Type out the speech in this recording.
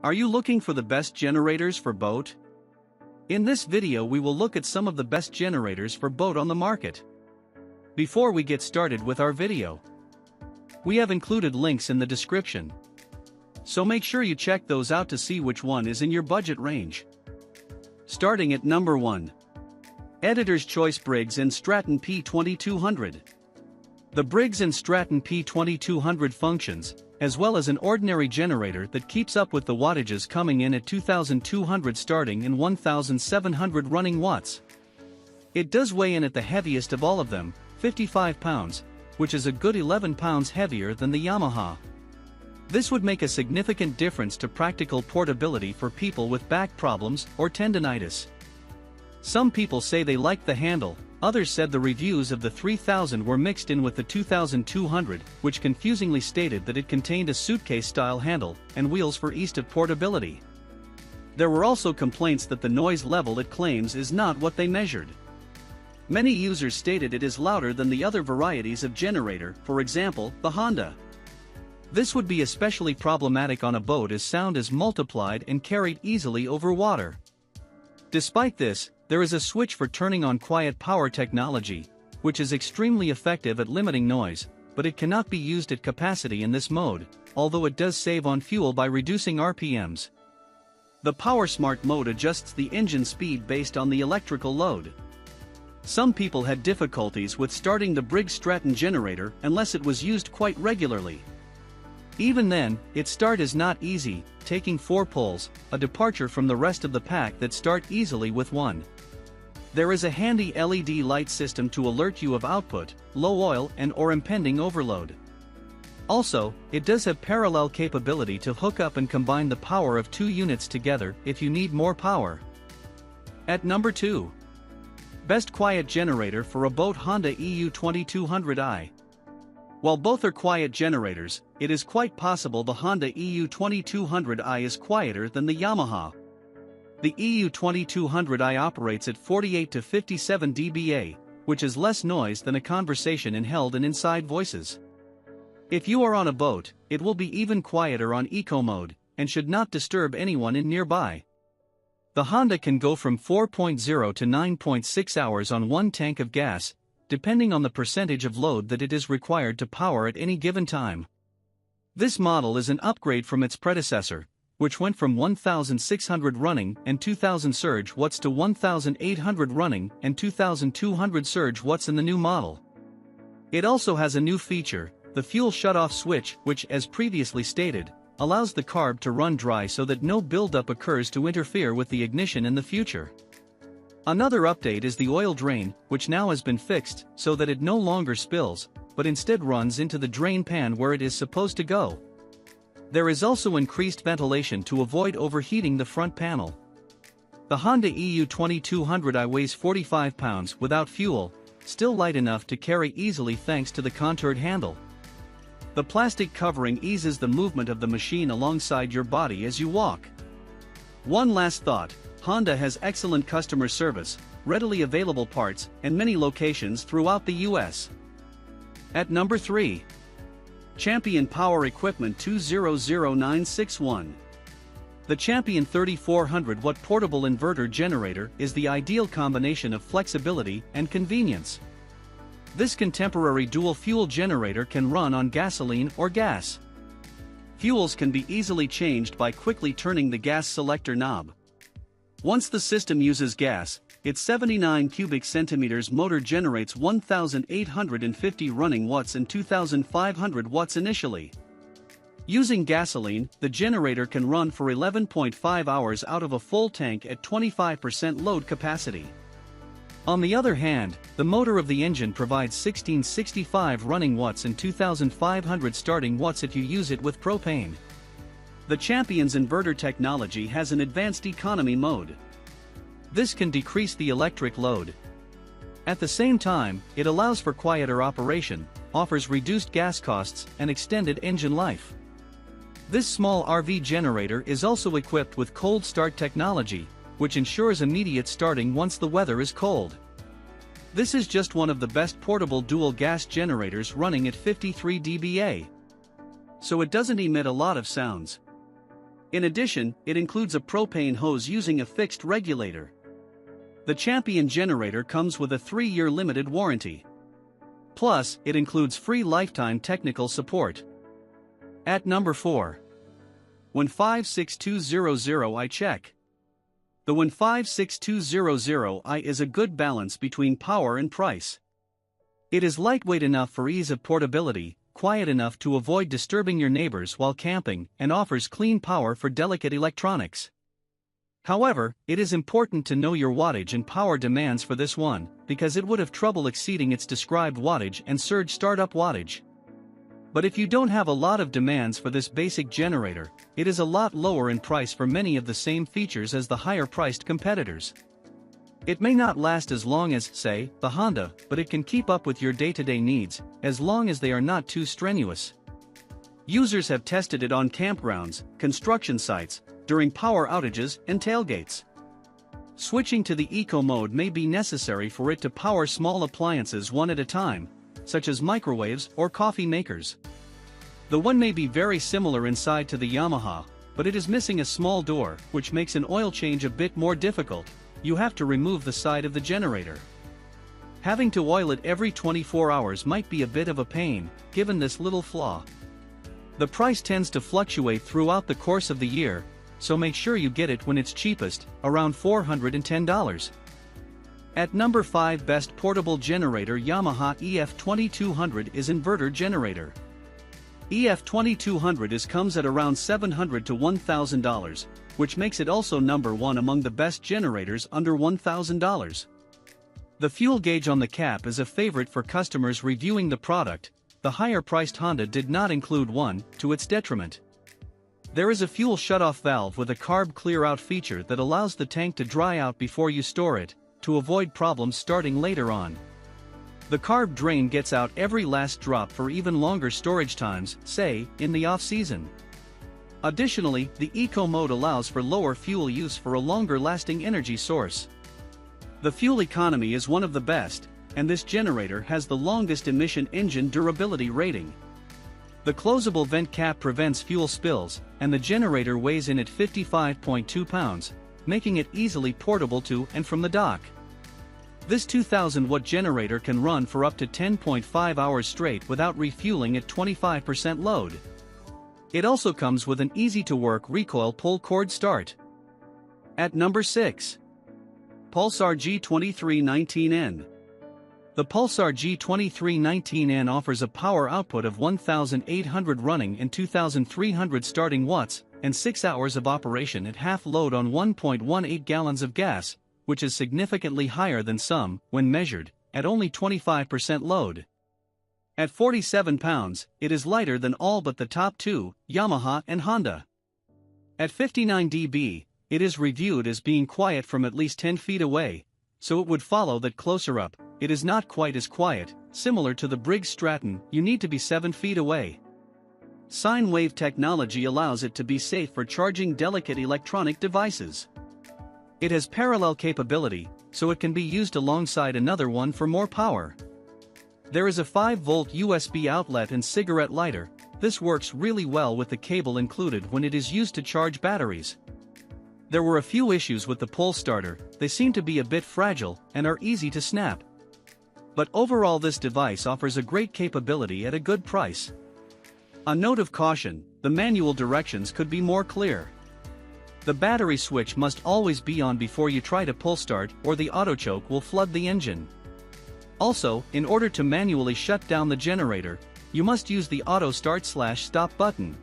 Are you looking for the best generators for boat? In this video we will look at some of the best generators for boat on the market. Before we get started with our video, we have included links in the description, so make sure you check those out to see which one is in your budget range. Starting at number 1. Editor's Choice Briggs & Stratton P2200. The Briggs & Stratton P2200 functions as well as an ordinary generator that keeps up with the wattages, coming in at 2,200 starting and 1,700 running watts. It does weigh in at the heaviest of all of them, 55 pounds, which is a good 11 pounds heavier than the Yamaha. This would make a significant difference to practical portability for people with back problems or tendinitis. Some people say they liked the handle, others said the reviews of the 3000 were mixed in with the 2200, which confusingly stated that it contained a suitcase-style handle and wheels for ease of portability. There were also complaints that the noise level it claims is not what they measured. Many users stated it is louder than the other varieties of generator, for example, the Honda. This would be especially problematic on a boat as sound is multiplied and carried easily over water. Despite this, there is a switch for turning on quiet power technology, which is extremely effective at limiting noise, but it cannot be used at capacity in this mode, although it does save on fuel by reducing RPMs. The Power Smart mode adjusts the engine speed based on the electrical load. Some people had difficulties with starting the Briggs Stratton generator unless it was used quite regularly. Even then, its start is not easy, taking 4 pulls, a departure from the rest of the pack that start easily with 1. There is a handy LED light system to alert you of output, low oil and/or impending overload. Also, it does have parallel capability to hook up and combine the power of 2 units together if you need more power. At number 2. Best quiet generator for a boat, Honda EU2200i. While both are quiet generators, it is quite possible the Honda EU2200i is quieter than the Yamaha. The EU2200i operates at 48 to 57 dBA, which is less noise than a conversation in held and inside voices. If you are on a boat, it will be even quieter on eco mode, and should not disturb anyone in nearby. The Honda can go from 4.0 to 9.6 hours on one tank of gas, depending on the percentage of load that it is required to power at any given time. This model is an upgrade from its predecessor, which went from 1,600 running and 2,000 surge watts to 1,800 running and 2,200 surge watts in the new model. It also has a new feature, the fuel shutoff switch, which, as previously stated, allows the carb to run dry so that no buildup occurs to interfere with the ignition in the future. Another update is the oil drain, which now has been fixed so that it no longer spills, but instead runs into the drain pan where it is supposed to go. There is also increased ventilation to avoid overheating the front panel. The Honda EU2200i weighs 45 pounds without fuel, still light enough to carry easily thanks to the contoured handle. The plastic covering eases the movement of the machine alongside your body as you walk. One last thought, Honda has excellent customer service, readily available parts, and many locations throughout the US. At number 3. Champion Power Equipment 200961. The Champion 3400-watt portable inverter generator is the ideal combination of flexibility and convenience. This contemporary dual-fuel generator can run on gasoline or gas. Fuels can be easily changed by quickly turning the gas selector knob. Once the system uses gas, its 79 cubic centimeters motor generates 1,850 running watts and 2,500 watts initially. Using gasoline, the generator can run for 11.5 hours out of a full tank at 25% load capacity. On the other hand, the motor of the engine provides 1,665 running watts and 2,500 starting watts if you use it with propane. The Champion's inverter technology has an advanced economy mode. This can decrease the electric load. At the same time, it allows for quieter operation, offers reduced gas costs, and extended engine life. This small RV generator is also equipped with cold start technology, which ensures immediate starting once the weather is cold. This is just one of the best portable dual gas generators running at 53 dBA. So it doesn't emit a lot of sounds. In addition, it includes a propane hose using a fixed regulator. The Champion generator comes with a 3-year limited warranty. Plus, it includes free lifetime technical support. At number 4. 156200i Check. The 156200i is a good balance between power and price. It is lightweight enough for ease of portability, quiet enough to avoid disturbing your neighbors while camping, and offers clean power for delicate electronics. However, it is important to know your wattage and power demands for this one, because it would have trouble exceeding its described wattage and surge startup wattage. But if you don't have a lot of demands for this basic generator, it is a lot lower in price for many of the same features as the higher-priced competitors. It may not last as long as, say, the Honda, but it can keep up with your day-to-day needs, as long as they are not too strenuous. Users have tested it on campgrounds, construction sites, during power outages, and tailgates. Switching to the Eco mode may be necessary for it to power small appliances one at a time, such as microwaves or coffee makers. The one may be very similar inside to the Yamaha, but it is missing a small door, which makes an oil change a bit more difficult. You have to remove the side of the generator. Having to oil it every 24 hours might be a bit of a pain, given this little flaw. The price tends to fluctuate throughout the course of the year, so make sure you get it when it's cheapest, around $410. At number 5, Best Portable Generator Yamaha EF2200 is Inverter Generator. EF2200 comes at around $700 to $1,000, which makes it also number 1 among the best generators under $1,000. The fuel gauge on the cap is a favorite for customers reviewing the product. The higher-priced Honda did not include one, to its detriment. There is a fuel shutoff valve with a carb clear-out feature that allows the tank to dry out before you store it, to avoid problems starting later on. The carb drain gets out every last drop for even longer storage times, say, in the off-season. Additionally, the Eco mode allows for lower fuel use for a longer-lasting energy source. The fuel economy is one of the best, and this generator has the longest emission engine durability rating. The closable vent cap prevents fuel spills, and the generator weighs in at 55.2 pounds, making it easily portable to and from the dock. This 2000-watt generator can run for up to 10.5 hours straight without refueling at 25% load. It also comes with an easy-to-work recoil pull cord start. At number 6. Pulsar G2319N. The Pulsar G2319N offers a power output of 1,800 running and 2,300 starting watts, and 6 hours of operation at half load on 1.18 gallons of gas, which is significantly higher than some, when measured, at only 25% load. At 47 pounds, it is lighter than all but the top two, Yamaha and Honda. At 59 dB, it is reviewed as being quiet from at least 10 feet away, so it would follow that closer up, it is not quite as quiet. Similar to the Briggs Stratton, you need to be 7 feet away. Sine wave technology allows it to be safe for charging delicate electronic devices. It has parallel capability, so it can be used alongside another one for more power. There is a 5-volt USB outlet and cigarette lighter. This works really well with the cable included when it is used to charge batteries. There were a few issues with the pull starter. They seem to be a bit fragile and are easy to snap. But overall, this device offers a great capability at a good price. A note of caution: the manual directions could be more clear. The battery switch must always be on before you try to pull start, or the auto choke will flood the engine. Also, in order to manually shut down the generator, you must use the auto start/stop button.